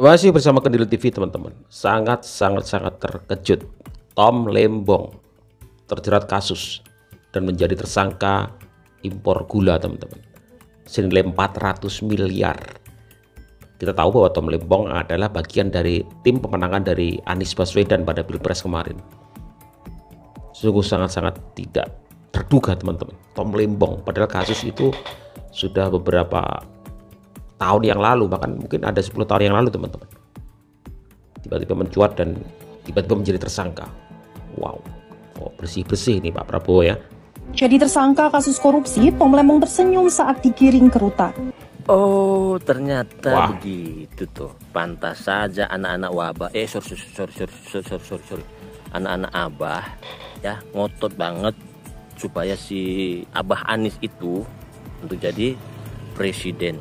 Masih bersama Kendil TV teman-teman. Sangat terkejut. Tom Lembong terjerat kasus dan menjadi tersangka impor gula teman-teman, senilai 400 miliar. Kita tahu bahwa Tom Lembong adalah bagian dari tim pemenangan dari Anies Baswedan pada Pilpres kemarin. Sungguh sangat tidak terduga teman-teman. Tom Lembong, padahal kasus itu sudah beberapa tahun yang lalu, bahkan mungkin ada 10 tahun yang lalu teman-teman, tiba-tiba mencuat dan tiba-tiba menjadi tersangka. Wow, bersih-bersih nih Pak Prabowo ya. Jadi tersangka kasus korupsi, Tom Lembong tersenyum saat digiring ke rutan. Oh, ternyata begitu tuh. Pantas saja anak-anak wabah, sorry. Anak-anak Abah ya ngotot banget supaya si Abah Anies itu untuk jadi presiden.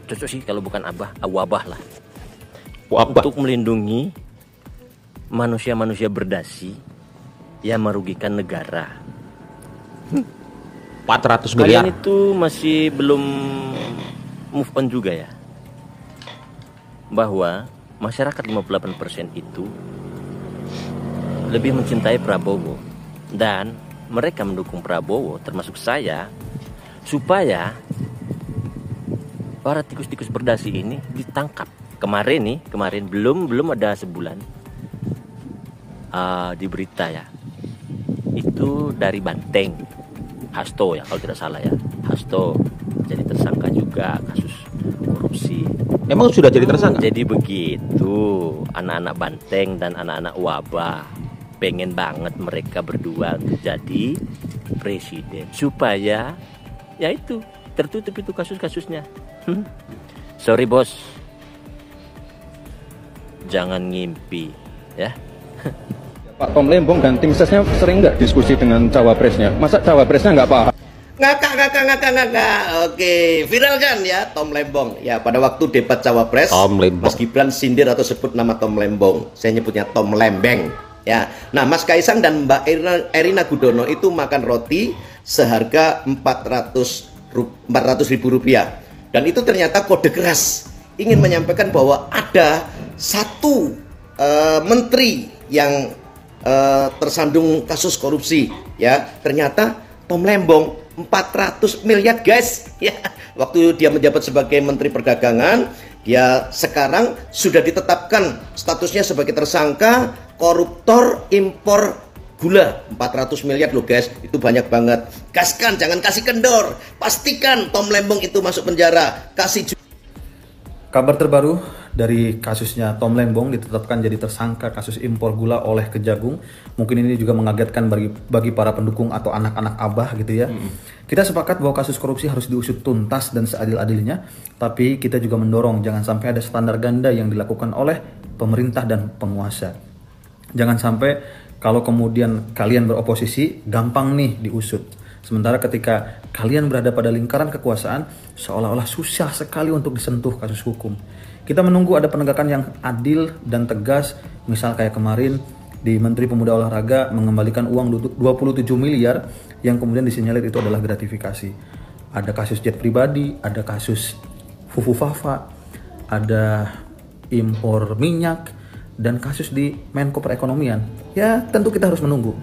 Cocok sih kalau bukan Abah, wabah lah. Wabah. Untuk melindungi manusia-manusia berdasi yang merugikan negara. 400 miliar. Kalian itu masih belum move on juga ya, bahwa masyarakat 58% itu lebih mencintai Prabowo dan mereka mendukung Prabowo, termasuk saya, supaya para tikus-tikus berdasi ini ditangkap. Kemarin belum ada sebulan di berita ya, itu dari Banteng, Hasto ya kalau tidak salah ya, Hasto jadi tersangka juga kasus korupsi. Emang sudah jadi tersangka? Jadi begitu, anak-anak Banteng dan anak-anak Wabah pengen banget mereka berdua jadi presiden supaya ya itu tertutup itu kasus-kasusnya. Sorry bos, jangan ngimpi ya. Pak Tom Lembong dan tim sesnya sering nggak diskusi dengan cawapresnya? Masa cawapresnya nggak paham? Ngakak. Oke, viral kan ya Tom Lembong. Ya pada waktu debat cawapres, Mas Gibran sindir atau sebut nama Tom Lembong. Saya nyebutnya Tom Lembeng. Ya, nah Mas Kaisang dan Mbak Erina Gudono itu makan roti seharga 400 ribu rupiah. Dan itu ternyata kode keras, ingin menyampaikan bahwa ada satu menteri yang tersandung kasus korupsi. Ya, ternyata Tom Lembong 400 miliar guys ya. Waktu dia menjabat sebagai Menteri Perdagangan, dia sekarang sudah ditetapkan statusnya sebagai tersangka koruptor impor gula. 400 miliar loh guys, itu banyak banget. Gaskan, jangan kasih kendor. Pastikan Tom Lembong itu masuk penjara. Kabar terbaru dari kasusnya Tom Lembong ditetapkan jadi tersangka kasus impor gula oleh Kejagung. Mungkin ini juga mengagetkan bagi para pendukung atau anak-anak Abah gitu ya. Kita sepakat bahwa kasus korupsi harus diusut tuntas dan seadil-adilnya, tapi kita juga mendorong jangan sampai ada standar ganda yang dilakukan oleh pemerintah dan penguasa. Jangan sampai kalau kemudian kalian beroposisi gampang nih diusut. Sementara ketika kalian berada pada lingkaran kekuasaan, seolah-olah susah sekali untuk disentuh kasus hukum. Kita menunggu ada penegakan yang adil dan tegas, misal kayak kemarin di Menteri Pemuda Olahraga mengembalikan uang 27 miliar yang kemudian disinyalir itu adalah gratifikasi. Ada kasus jet pribadi, ada kasus Fufu Fafa, ada impor minyak, dan kasus di Menko Perekonomian. Ya tentu kita harus menunggu.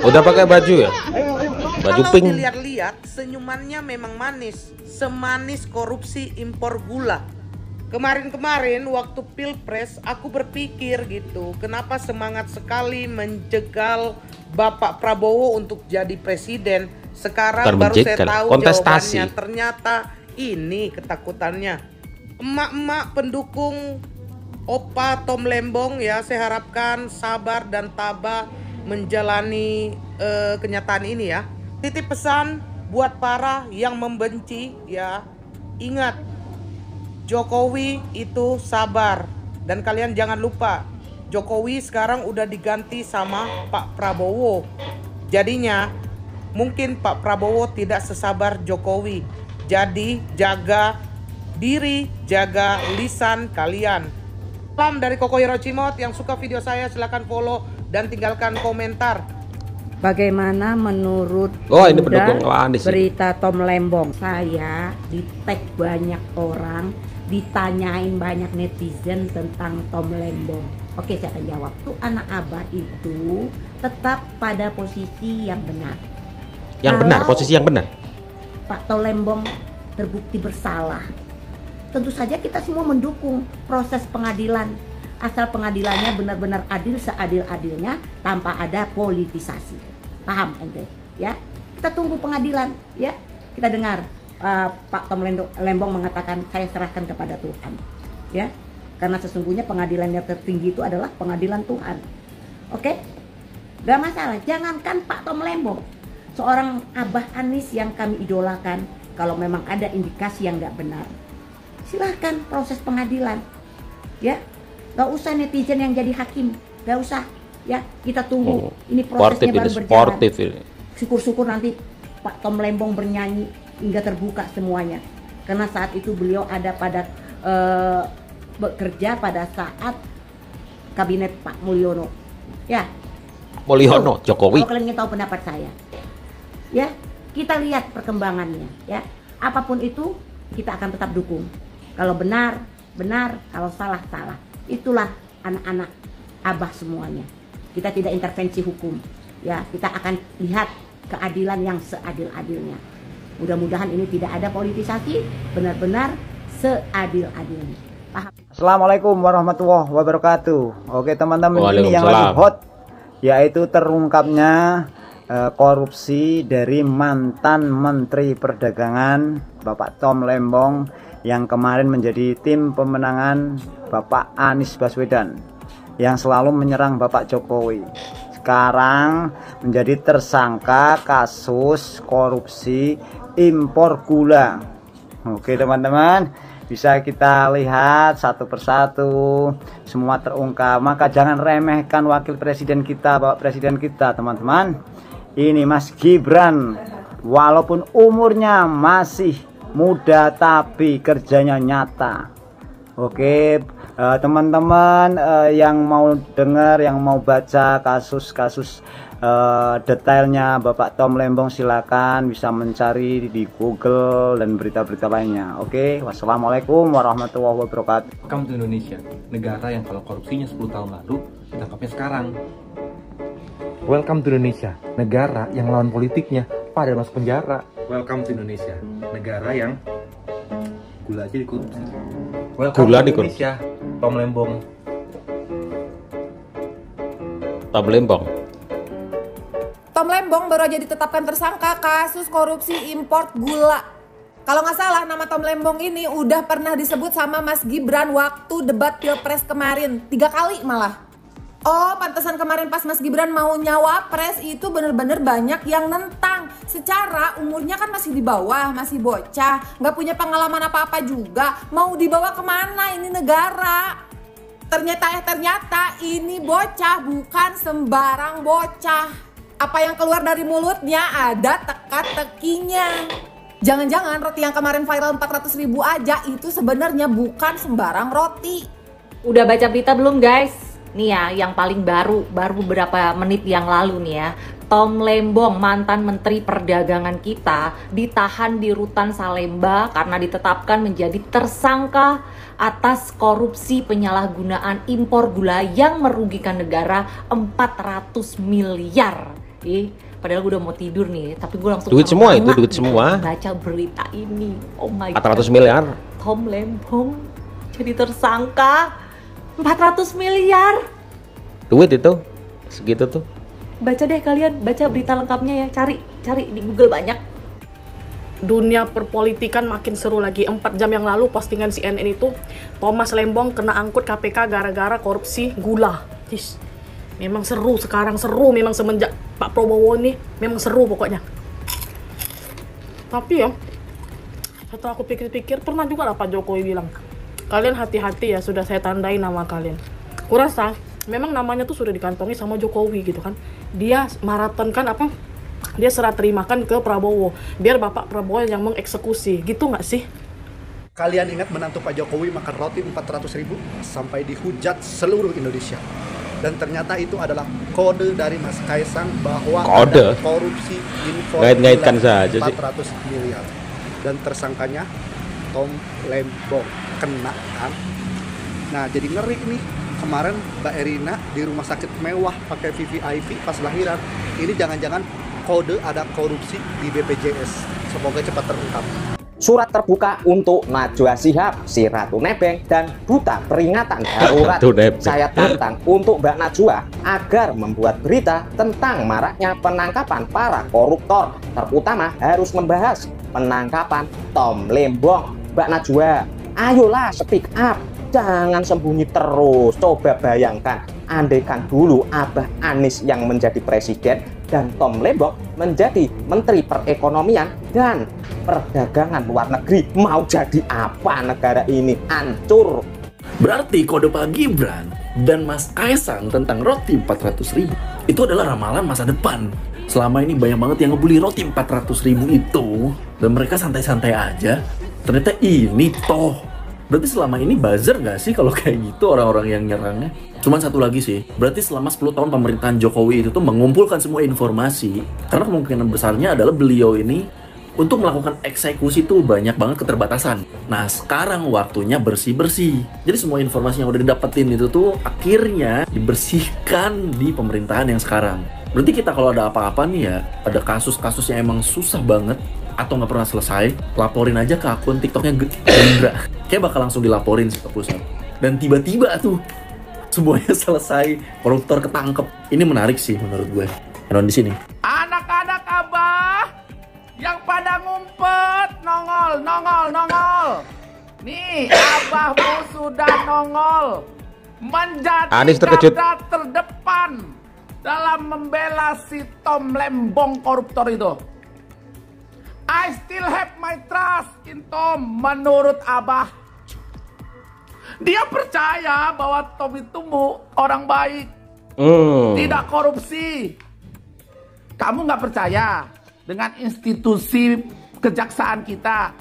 Udah pakai baju ya? Baju kalau pink. Dilihat-lihat senyumannya memang manis, semanis korupsi impor gula. Kemarin waktu Pilpres aku berpikir gitu, kenapa semangat sekali menjegal Bapak Prabowo untuk jadi presiden. Sekarang baru saya tahu kontestasi. jawabannya, ternyata ini ketakutannya. Emak-emak pendukung Opa Tom Lembong ya, saya harapkan sabar dan tabah menjalani kenyataan ini ya. Titip pesan buat para yang membenci ya, ingat Jokowi itu sabar. Dan kalian jangan lupa Jokowi sekarang udah diganti sama Pak Prabowo. Jadinya mungkin Pak Prabowo tidak sesabar Jokowi. Jadi jaga diri, jaga lisan kalian. Salam dari Koko Hiro Cimot. Yang suka video saya silahkan follow dan tinggalkan komentar. Bagaimana menurut ini Bunda pendukung Anies ini. berita Tom Lembong? Saya di-tag banyak orang, ditanyain banyak netizen tentang Tom Lembong. Oke, saya akan jawab. Tuh anak abah itu tetap pada posisi yang benar. Yang benar, posisi yang benar. Pak Tom Lembong terbukti bersalah. Tentu saja kita semua mendukung proses pengadilan. Asal pengadilannya benar-benar adil, seadil-adilnya, tanpa ada politisasi. Paham ente? Ya, kita tunggu pengadilan. Ya, kita dengar Pak Tom Lembong mengatakan saya serahkan kepada Tuhan. Ya, karena sesungguhnya pengadilan yang tertinggi itu adalah pengadilan Tuhan. Oke, gak masalah. Jangankan Pak Tom Lembong, seorang Abah Anies yang kami idolakan, kalau memang ada indikasi yang gak benar, silahkan proses pengadilan. Ya. Gak usah netizen yang jadi hakim, gak usah, ya kita tunggu. Ini prosesnya baru berjalan. Syukur-syukur nanti Pak Tom Lembong bernyanyi hingga terbuka semuanya. Karena saat itu beliau ada pada bekerja pada saat kabinet Pak Mulyono. Ya. Mulyono, Jokowi. Kalau kalian ingin tahu pendapat saya, ya kita lihat perkembangannya. Ya, apapun itu kita akan tetap dukung. Kalau benar, benar. Kalau salah, salah. Itulah anak-anak abah semuanya. Kita tidak intervensi hukum. Ya, kita akan lihat keadilan yang seadil-adilnya. Mudah-mudahan ini tidak ada politisasi, benar-benar seadil-adilnya. Paham? Assalamualaikum warahmatullahi wabarakatuh. Oke teman-teman, ini yang lagi hot, yaitu terungkapnya korupsi dari mantan Menteri Perdagangan Bapak Tom Lembong yang kemarin menjadi tim pemenangan Bapak Anies Baswedan yang selalu menyerang Bapak Jokowi. Sekarang menjadi tersangka kasus korupsi impor gula. Oke teman-teman, bisa kita lihat satu persatu semua terungkap. Maka jangan remehkan wakil presiden kita, Bapak Presiden kita, teman-teman. Ini Mas Gibran, walaupun umurnya masih muda tapi kerjanya nyata. Oke, teman-teman yang mau dengar, yang mau baca kasus-kasus detailnya Bapak Tom Lembong, silakan bisa mencari di Google dan berita-berita lainnya. Oke, wassalamualaikum warahmatullahi wabarakatuh. Welcome to Indonesia, negara yang kalau korupsinya 10 tahun lalu ditangkapnya sekarang. Welcome to Indonesia, negara yang lawan politiknya pada masuk penjara. Welcome to Indonesia, negara yang gula aja dikorupsi. Welcome to Indonesia, Tom Lembong. Tom Lembong. Tom Lembong baru aja ditetapkan tersangka kasus korupsi impor gula. Kalau nggak salah nama Tom Lembong ini udah pernah disebut sama Mas Gibran waktu debat Pilpres kemarin, 3 kali malah. Oh, pantesan kemarin pas Mas Gibran mau nyawapres itu bener-bener banyak yang nentang. Secara umurnya kan masih di bawah, masih bocah, nggak punya pengalaman apa-apa juga. Mau dibawa kemana ini negara? Ternyata ini bocah bukan sembarang bocah. Apa yang keluar dari mulutnya ada teka-tekinya. Jangan-jangan roti yang kemarin viral 400.000 aja itu sebenarnya bukan sembarang roti. Udah baca berita belum guys? Nih ya, yang paling baru beberapa menit yang lalu nih ya, Tom Lembong, mantan Menteri Perdagangan kita, ditahan di Rutan Salemba karena ditetapkan menjadi tersangka atas korupsi penyalahgunaan impor gula yang merugikan negara 400 miliar. Padahal gue udah mau tidur nih, tapi gue langsung duit semua itu, duit semua. Baca berita ini, oh my 400 miliar. Tom Lembong jadi tersangka 400 miliar. Duit itu segitu tuh. Baca deh kalian, baca berita lengkapnya ya. Cari di Google banyak. Dunia perpolitikan makin seru lagi. 4 jam yang lalu postingan CNN itu, Thomas Lembong kena angkut KPK gara-gara korupsi gula. Memang seru sekarang, seru memang semenjak Pak Prabowo nih, memang seru pokoknya. Tapi ya, setelah aku pikir-pikir, pernah juga lah Pak Jokowi bilang, kalian hati-hati ya, sudah saya tandai nama kalian. Kurasa memang namanya tuh sudah dikantongi sama Jokowi gitu kan. Dia maratonkan apa? Dia serah terimakan ke Prabowo, biar Bapak Prabowo yang mengeksekusi, gitu nggak sih? Kalian ingat menantu Pak Jokowi makan roti 400.000 sampai dihujat seluruh Indonesia. Dan ternyata itu adalah kode dari Mas Kaisang bahwa Kode? ada korupsi impor Ngait-ngaitkan gula saja sih. 400 miliar. Dan tersangkanya Tom Lembong, kena kan. Nah jadi ngeri nih, kemarin Mbak Erina di rumah sakit mewah pakai VVIP pas lahiran. Ini jangan-jangan kode ada korupsi di BPJS. Semoga cepat terungkap. Surat terbuka untuk Najwa Shihab, si Ratu Nebeng, dan Duta Peringatan Darurat. Saya tantang untuk Mbak Najwa agar membuat berita tentang maraknya penangkapan para koruptor. Terutama harus membahas penangkapan Tom Lembong. Mbak Najwa, ayolah speak up. Jangan sembunyi terus. Coba bayangkan, andaikan dulu Abah Anies yang menjadi presiden dan Tom Lembong menjadi Menteri Perekonomian dan Perdagangan Luar Negeri, mau jadi apa negara ini? Hancur. Berarti kode Pak Gibran dan Mas Kaisang tentang roti 400.000 itu adalah ramalan masa depan. Selama ini banyak banget yang ngebully roti 400.000 itu, dan mereka santai-santai aja. Ternyata ini toh. Berarti selama ini buzzer gak sih kalau kayak gitu orang-orang yang nyerangnya? Cuman satu lagi sih, berarti selama 10 tahun pemerintahan Jokowi itu tuh mengumpulkan semua informasi. Karena kemungkinan besarnya adalah beliau ini untuk melakukan eksekusi tuh banyak banget keterbatasan. Nah sekarang waktunya bersih-bersih. Jadi semua informasi yang udah didapetin itu tuh akhirnya dibersihkan di pemerintahan yang sekarang. Berarti kita kalau ada apa-apa nih ya, ada kasus-kasus yang emang susah banget atau nggak pernah selesai, laporin aja ke akun TikToknya Gerindra. Kayak bakal langsung dilaporin sih ke pusat. Dan tiba-tiba tuh semuanya selesai, koruptor ketangkep. Ini menarik sih menurut gue. Nonton di sini. Anak-anak Abah yang pada ngumpet, nongol. Nih, Abahmu sudah nongol. Menjadi garda terdepan dalam membela si Tom Lembong koruptor itu. I still have my trust in Tom. Menurut Abah, dia percaya bahwa Tom itu orang baik, tidak korupsi. Kamu nggak percaya dengan institusi kejaksaan kita?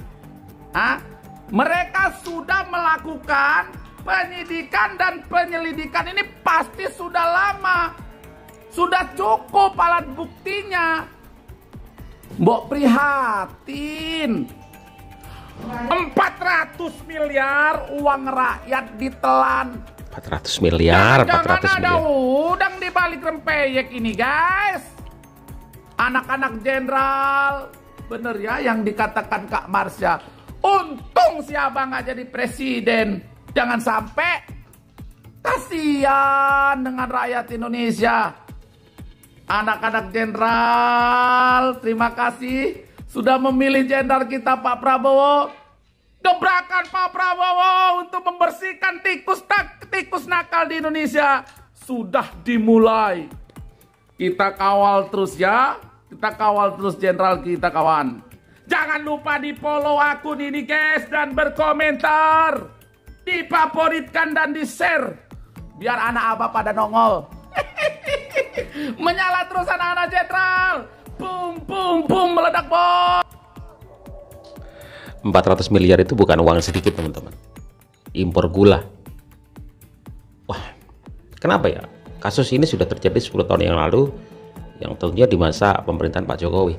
Hah? Mereka sudah melakukan penyidikan dan penyelidikan ini pasti sudah lama, sudah cukup alat buktinya. Mbok prihatin, 400 miliar uang rakyat ditelan. 400 miliar, Jangan 400 ada miliar. udang di balik rempeyek ini guys. Anak-anak jenderal, bener ya yang dikatakan Kak Marsha. Untung si Abang nggak jadi presiden. Jangan sampai kasihan dengan rakyat Indonesia. Anak-anak jenderal, terima kasih sudah memilih jenderal kita Pak Prabowo. Gebrakan Pak Prabowo untuk membersihkan tikus nakal di Indonesia sudah dimulai. Kita kawal terus ya, kita kawal terus jenderal kita kawan. Jangan lupa di follow akun ini guys dan berkomentar, difavoritkan dan di share biar anak Abah pada nongol. Menyala terus anak-anak jenderal. Boom, boom, boom, meledak bom. 400 miliar itu bukan uang sedikit teman-teman. Impor gula. Wah, kenapa ya? Kasus ini sudah terjadi 10 tahun yang lalu, yang tentunya di masa pemerintahan Pak Jokowi.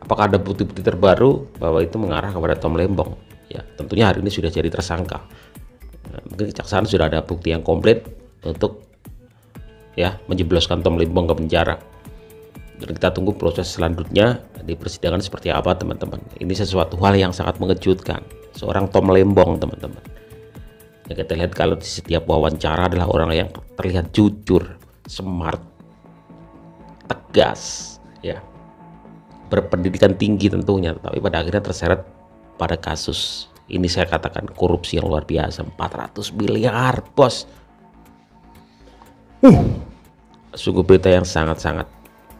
Apakah ada bukti-bukti terbaru bahwa itu mengarah kepada Tom Lembong? Ya, tentunya hari ini sudah jadi tersangka. Mungkin kejaksaan sudah ada bukti yang komplit untuk ya menjebloskan Tom Lembong ke penjara. Dan kita tunggu proses selanjutnya di persidangan seperti apa teman-teman. Ini sesuatu hal yang sangat mengejutkan. Seorang Tom Lembong teman-teman, yang kita lihat kalau di setiap wawancara adalah orang yang terlihat jujur, smart, tegas, ya, berpendidikan tinggi tentunya, tapi pada akhirnya terseret pada kasus ini. Saya katakan korupsi yang luar biasa, 400 miliar bos. Sungguh berita yang sangat-sangat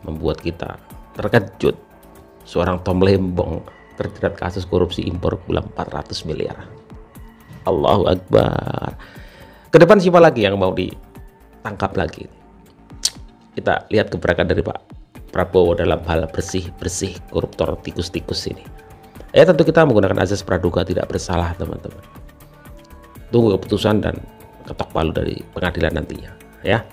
membuat kita terkejut. Seorang Tom Lembong terjerat kasus korupsi impor gula 400 miliar. Allahu Akbar. Ke depan siapa lagi yang mau ditangkap lagi? Kita lihat gebrakan dari Pak Prabowo dalam hal bersih-bersih koruptor tikus-tikus ini. Ya tentu kita menggunakan azas praduga tidak bersalah teman-teman. Tunggu keputusan dan ketok palu dari pengadilan nantinya. ya.